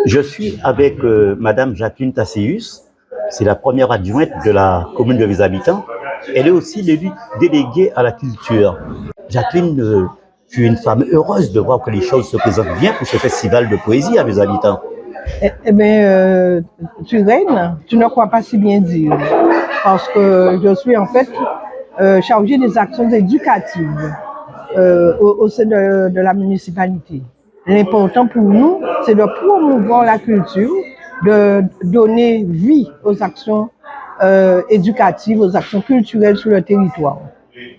Je suis avec Madame Jacqueline Tasséus, c'est la première adjointe de la commune de Vis-Habitants. Elle est aussi l'élu déléguée à la culture. Jacqueline, tu es une femme heureuse de voir que les choses se présentent bien pour ce festival de poésie à Vis-Habitants. Eh bien, tu règnes, tu ne crois pas si bien dire, parce que je suis en fait chargée des actions éducatives au sein de la municipalité. L'important pour nous, c'est de promouvoir la culture, de donner vie aux actions éducatives, aux actions culturelles sur le territoire.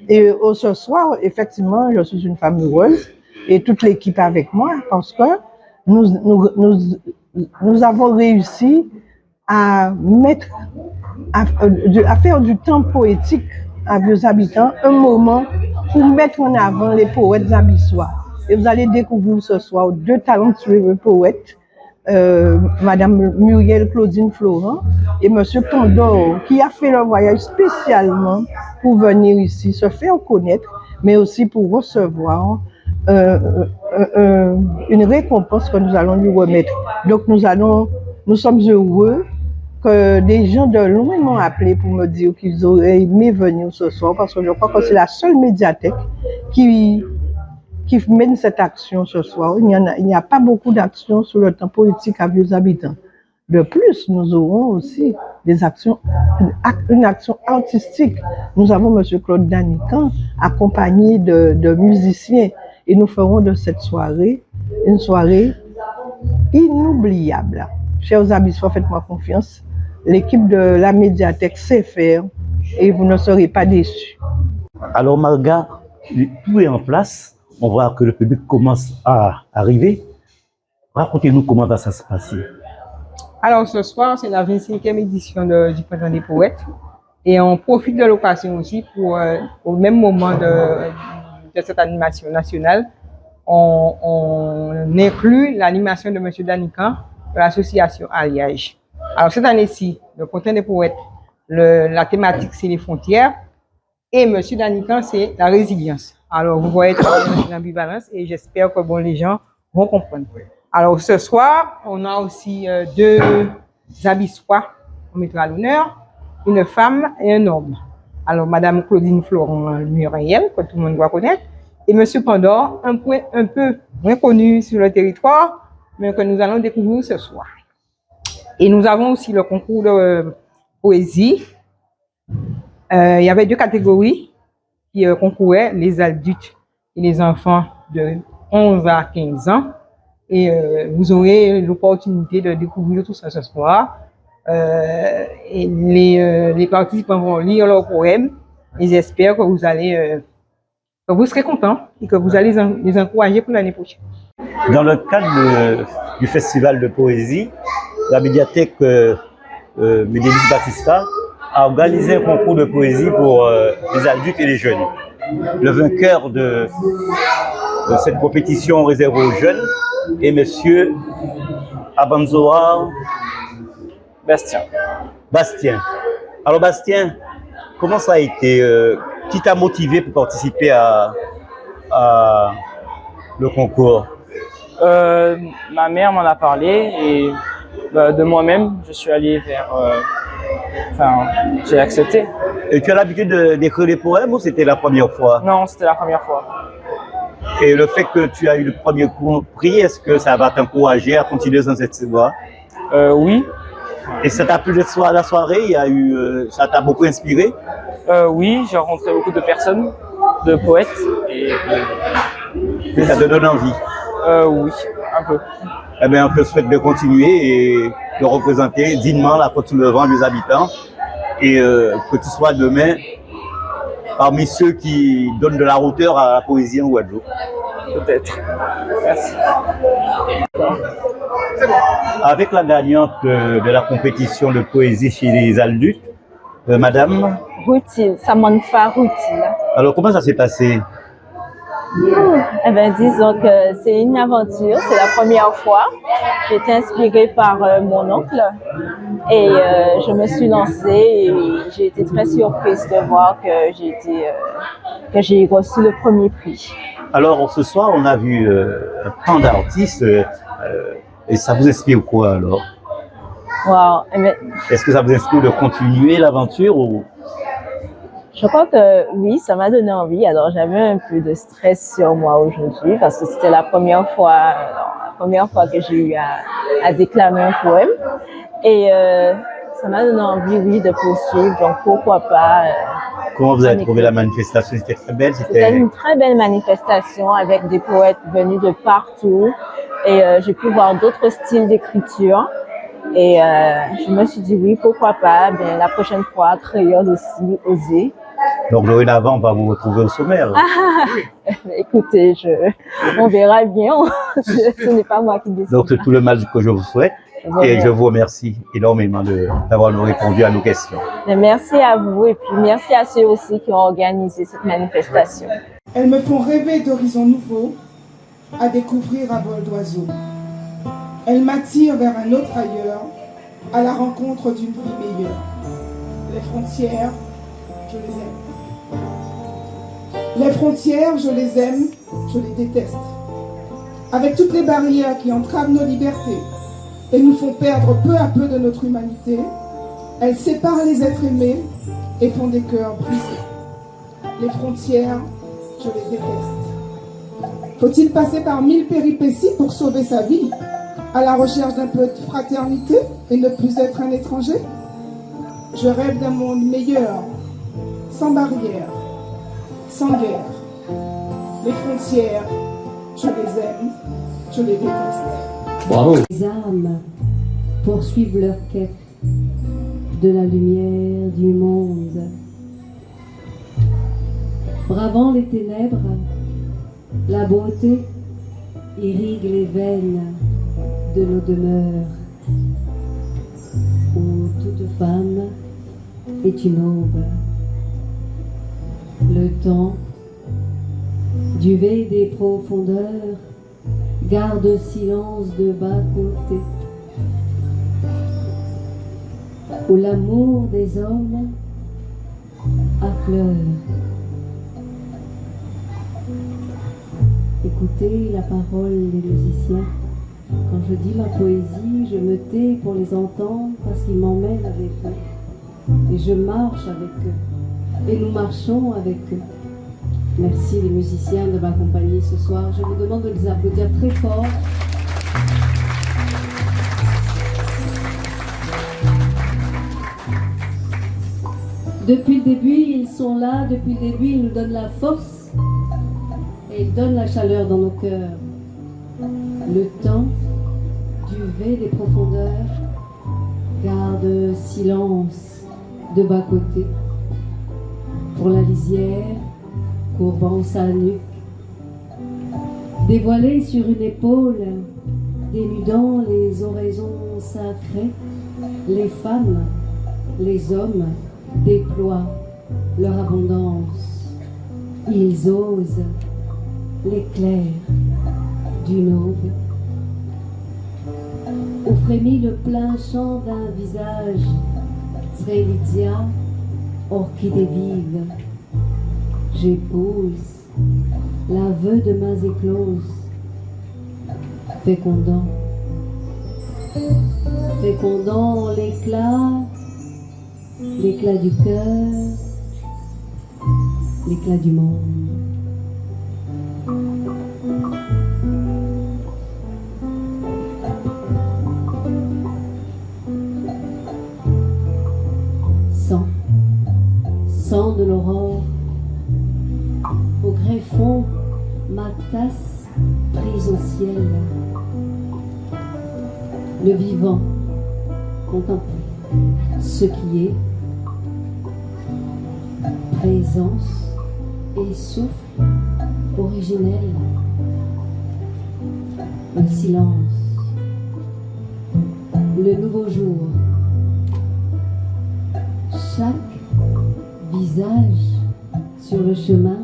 Et ce soir, effectivement, je suis une femme heureuse et toute l'équipe avec moi parce que nous avons réussi à faire du temps poétique à Vis-Habitants un moment pour mettre en avant les poètes abyssois. Et vous allez découvrir ce soir deux talentueux poètes, Madame Muriel Claudine Florent et Monsieur Pandore, qui a fait le voyage spécialement pour venir ici se faire connaître, mais aussi pour recevoir une récompense que nous allons lui remettre. Donc nous sommes heureux que des gens de loin m'ont appelé pour me dire qu'ils auraient aimé venir ce soir, parce que je crois que c'est la seule médiathèque qui mène cette action ce soir. Il n'y a pas beaucoup d'actions sur le temps politique à Vis-Habitants. De plus, nous aurons aussi une action artistique. Nous avons M. Claude Danican accompagné de musiciens et nous ferons de cette soirée une soirée inoubliable. Chers abyssois, faites-moi confiance. L'équipe de la médiathèque sait faire et vous ne serez pas déçus. Alors Marga, tout est en place. On voit que le public commence à arriver. Racontez-nous comment va ça se passer. Alors ce soir, c'est la 25e édition du Printemps des Poètes. Et on profite de l'occasion aussi pour, au même moment de cette animation nationale, on inclut l'animation de M. Danican de l'association Alliage. Alors cette année-ci, le Printemps des Poètes, la thématique c'est les frontières et M. Danican c'est la résilience. Alors vous voyez l'ambivalence et j'espère que les gens vont comprendre. Alors ce soir, on a aussi deux abyssois qu'on mettra à l'honneur, une femme et un homme. Alors Madame Claudine Florent Muriel, que tout le monde doit connaître, et Monsieur Pandore, un peu moins connu sur le territoire, mais que nous allons découvrir ce soir. Et nous avons aussi le concours de poésie. Il y avait deux catégories qui concouraient, les adultes et les enfants de 11 à 15 ans. Et vous aurez l'opportunité de découvrir tout ça ce soir. Et les participants vont lire leurs poèmes et j'espère que que vous serez contents et que vous allez les encourager pour l'année prochaine. Dans le cadre du festival de poésie, la médiathèque Médélis Batista a organisé un concours de poésie pour les adultes et les jeunes. Le vainqueur de cette compétition réservée aux jeunes est Monsieur Abanzoa Bastien. Alors Bastien, comment ça a été? Qui t'a motivé pour participer à le concours? Ma mère m'en a parlé et de moi-même, je suis allé vers... j'ai accepté. Et tu as l'habitude d'écrire des poèmes ou c'était la première fois? Non, c'était la première fois. Et le fait que tu as eu le premier prix, est-ce que ça va t'encourager à continuer dans cette voie? Oui. Et ça t'a plu la soirée? Ça t'a beaucoup inspiré? Oui, j'ai rencontré beaucoup de personnes, de poètes. Et ça te donne envie? Oui, un peu. Eh bien, on te souhaite de continuer et de représenter dignement la Côte Soulevant des habitants et que tu sois demain parmi ceux qui donnent de la hauteur à la poésie en Guadeloupe. Peut-être. Merci. Avec la gagnante de la compétition de poésie chez les adultes, Madame Routine, Samanfa Routine. Alors, comment ça s'est passé? Eh bien, disons que c'est une aventure, c'est la première fois. J'ai été inspirée par mon oncle et je me suis lancée et j'ai été très surprise de voir que j'ai reçu le premier prix. Alors, ce soir, on a vu tant d'artistes, Et ça vous inspire quoi alors? Wow. Eh bien, Est-ce que ça vous inspire de continuer l'aventure ou... je crois que oui, ça m'a donné envie. Alors, j'avais un peu de stress sur moi aujourd'hui parce que c'était la première fois que j'ai eu à déclamer un poème. Et ça m'a donné envie, oui, de poursuivre. Donc, pourquoi pas. Comment vous avez trouvé la manifestation? C'était très belle? C'était une très belle manifestation avec des poètes venus de partout. Et j'ai pu voir d'autres styles d'écriture. Et je me suis dit, oui, pourquoi pas. Bien, la prochaine fois, créole aussi, oser. Donc, dorénavant, on va vous retrouver au sommaire. Écoutez, on verra bien. Ce n'est pas moi qui décide. Donc, c'est tout le mal que je vous souhaite. Et je vous remercie énormément d'avoir répondu à nos questions. Merci à vous et puis merci à ceux aussi qui ont organisé cette manifestation. Elles me font rêver d'horizons nouveaux, à découvrir à vol d'oiseau. Elles m'attirent vers un autre ailleurs, à la rencontre d'une vie meilleure. Les frontières, je les aime. Les frontières, je les aime, je les déteste. Avec toutes les barrières qui entravent nos libertés et nous font perdre peu à peu de notre humanité, elles séparent les êtres aimés et font des cœurs brisés. Les frontières, je les déteste. Faut-il passer par 1000 péripéties pour sauver sa vie, à la recherche d'un peu de fraternité et ne plus être un étranger? Je rêve d'un monde meilleur, sans barrières, sans guerre. Les frontières, je les aime, je les déteste. Bravo. Les âmes poursuivent leur quête de la lumière du monde. Bravant les ténèbres, la beauté irrigue les veines de nos demeures, où toute femme est une aube. Le temps, duvet des profondeurs, garde silence de bas côté, où l'amour des hommes affleure. Écoutez la parole des musiciens. Quand je dis ma poésie, je me tais pour les entendre parce qu'ils m'emmènent avec eux. Et je marche avec eux. Et nous marchons avec eux. Merci les musiciens de m'accompagner ce soir. Je vous demande de les applaudir très fort. Depuis le début, ils sont là. Depuis le début, ils nous donnent la force. Et ils donnent la chaleur dans nos cœurs. Le temps, duvet des profondeurs, garde silence de bas côté. Pour la lisière, courbant sa nuque, dévoilée sur une épaule, dénudant les oraisons sacrées, les femmes, les hommes déploient leur abondance. Ils osent l'éclair d'une aube, où frémit le plein champ d'un visage, Srelidia, orchidée vive. J'épouse l'aveu de mains écloses, fécondant l'éclat du cœur, l'éclat du monde. Sang de l'aurore, au greffon, ma tasse prise au ciel. Le vivant contemple ce qui est, présence et souffle originel. Le silence, le nouveau jour, chaque visage sur le chemin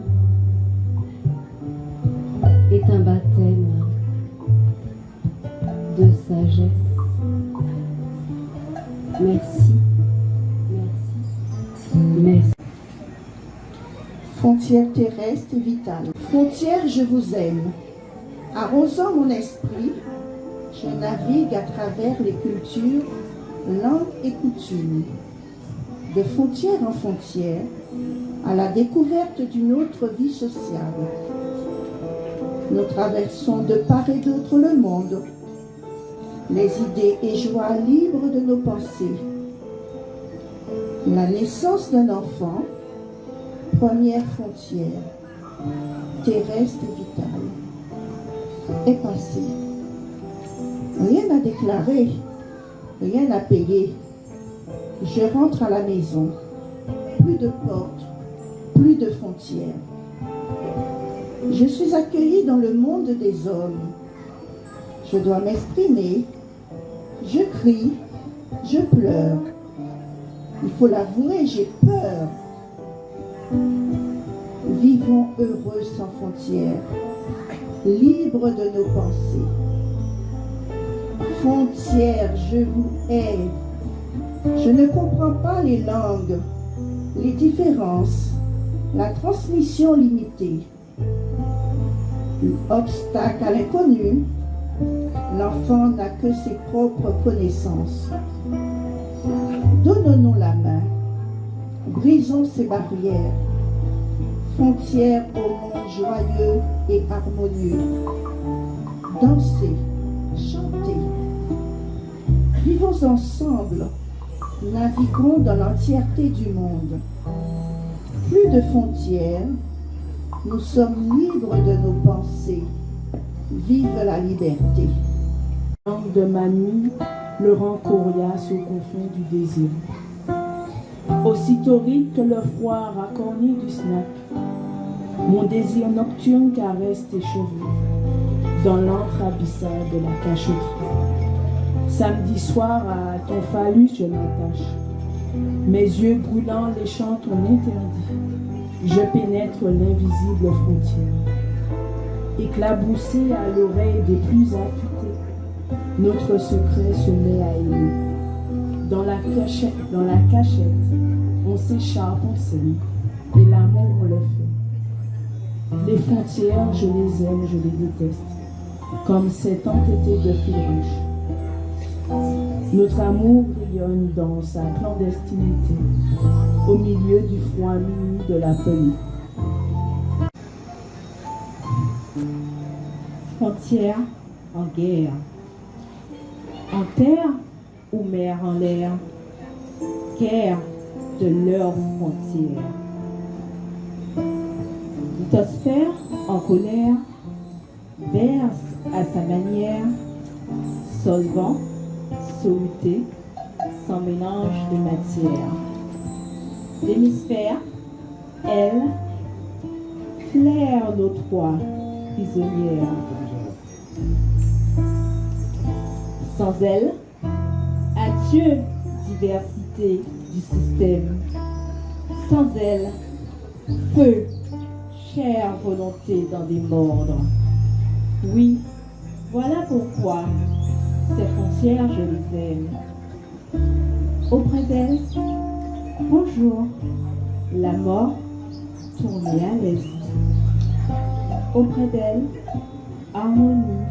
est un baptême de sagesse. Merci, merci, merci. Frontières terrestres et vitales. Frontières, je vous aime. Arrosant mon esprit, Je navigue à travers les cultures, langues et coutumes, de frontière en frontière, à la découverte d'une autre vie sociale. Nous traversons de part et d'autre le monde, les idées et joies libres de nos pensées. La naissance d'un enfant, première frontière, terrestre et vitale, est passée. Rien à déclarer, rien à payer. Je rentre à la maison. Plus de portes, plus de frontières. Je suis accueillie dans le monde des hommes. Je dois m'exprimer. Je crie, je pleure. Il faut l'avouer, j'ai peur. Vivons heureux sans frontières, libres de nos pensées. Frontières, je vous hais. Je ne comprends pas les langues, les différences, la transmission limitée. Obstacle à l'inconnu, l'enfant n'a que ses propres connaissances. Donnons-nous la main, brisons ces barrières, frontières au monde joyeux et harmonieux. Dansez, chantez, vivons ensemble, naviguons dans l'entièreté du monde. Plus de frontières, nous sommes libres de nos pensées. Vive la liberté. Langue de ma nuit, le rang coriace aux confins du désir. Aussi torride que le froid racorni du snack, mon désir nocturne caresse tes cheveux dans l'antre abyssal de la cachotterie. Samedi soir, à ton phallus, je m'attache. Mes yeux brûlants léchant ton interdit, je pénètre l'invisible frontière. Éclaboussé à l'oreille des plus affûtés, notre secret se met à aimer. Dans la cachette, on s'écharpe, on s'aime, et l'amour on le fait. Les frontières, je les aime, je les déteste, comme cet entêté de fil rouge. Notre amour rayonne dans sa clandestinité, au milieu du froid minuit de la pelée. Frontières en guerre, en terre ou mer en l'air, guerre de leurs frontières. Lithosphère en colère, verse à sa manière, solvant, soluté, sans mélange de matière. L'hémisphère, elle, flaire nos trois prisonnières. Sans elle, adieu diversité du système. Sans elle, feu, chère volonté d'en démordre. Oui, voilà pourquoi ces frontières, je les aime. Auprès d'elles, bonjour, la mort tournée à l'est. Auprès d'elles, harmonie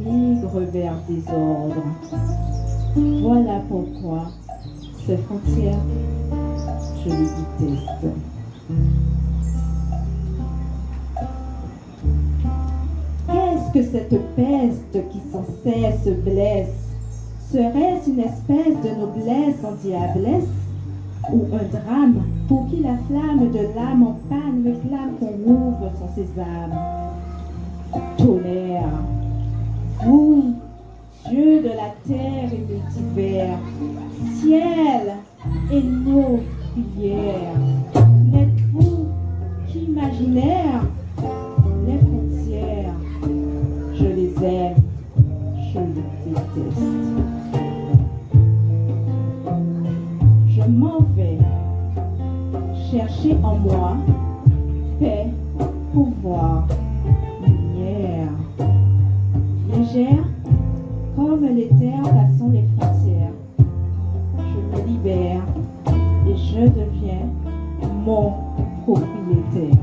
migre vers désordre. Voilà pourquoi ces frontières, je les déteste. Qu'est-ce que cette peste qui sans cesse blesse? Serait-ce une espèce de noblesse en diablesse? Ou un drame pour qui la flamme de l'âme en panne réclame qu'on ouvre son sésame? Tonnerre, vous, Dieu de la terre et multivers, ciel et nos prières, n'êtes-vous qu'imaginaire? Les frontières, je les aime, je les déteste. Je m'en vais chercher en moi paix, pouvoir, lumière. Légère comme l'éther passant les frontières, je me libère et je deviens mon propriétaire.